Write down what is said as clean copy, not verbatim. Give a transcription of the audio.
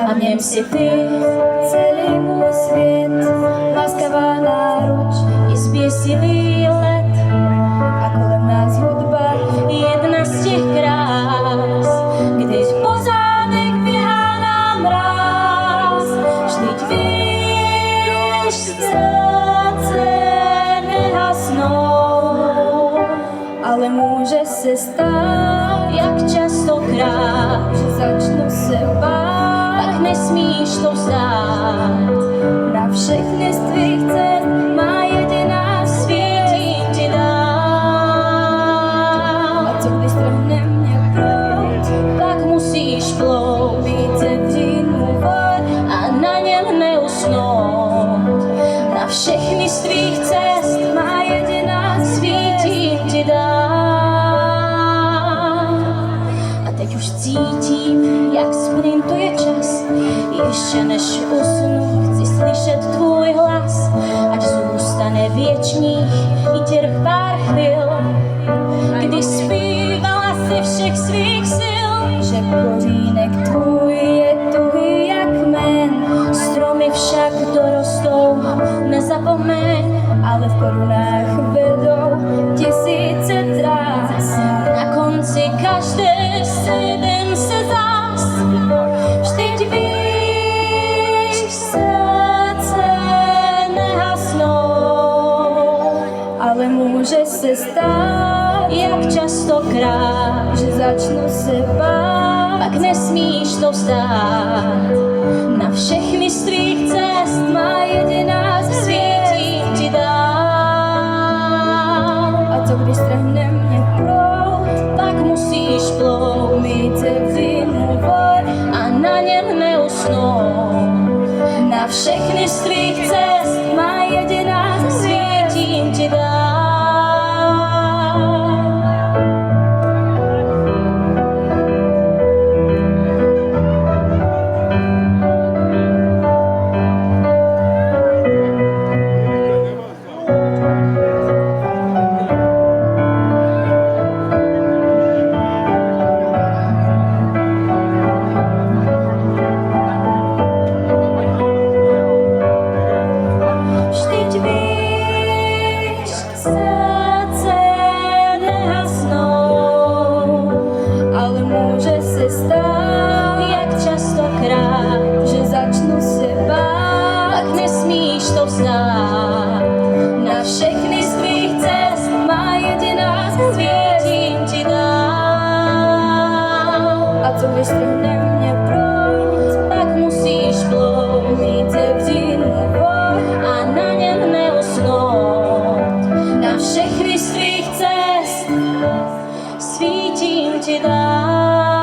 a v něm si ty, celý můj svět, láskavá náruč i zběsilý let. A kolem nás hudba, jedna z těch krás, když po zádech běhá nám mráz. Vždyť víš, srdce nehasnou, ale může se stát, jak častokrát, že začnu se bát, tak nesmíš to vzdát. Na všechny z tvých cest má jediná světím ti dám. A co když trhne mě proud, tak musíš plout, být se v říjnu vod a na něm neusnout. Na všechny z tvých cest má jediná světím ti dám. A teď už cítím, jak sprintuje čas, ještě než usnu, chci slyšet tvůj hlas, ať zůstane věčných i těch pár chvil, kdy zpívala si všech svých sil, že kořínek tvůj je tuhý jak kmen, stromy však dorostou, nezapomeň, ale v korunách vedou tisíce trás. Na konci každé jeden se zás, vždyť víš, srdce nehasnou, ale může se stát, jak častokrát, že začnu se bát, pak nesmíš to vzdát. Na všechny z tvých cest má jediná světím ti dám. A co když strhne mě proud, tak musíš plout, mít se v zimu vod a na něm neusnout. Na všechny z tvých cest má jediná světím ti dám. Srdce nehasnou, ale může se stát, jak častokrát, že začnu se bát, tak nesmíš to vzdát. Na všechny z tvých cest má jediná světím ti dám. A co když strhne mě proud, tak musíš plout, mít se v říjnu vod a na něm neusnout. Na všechny z tvých cest svítím ti dám.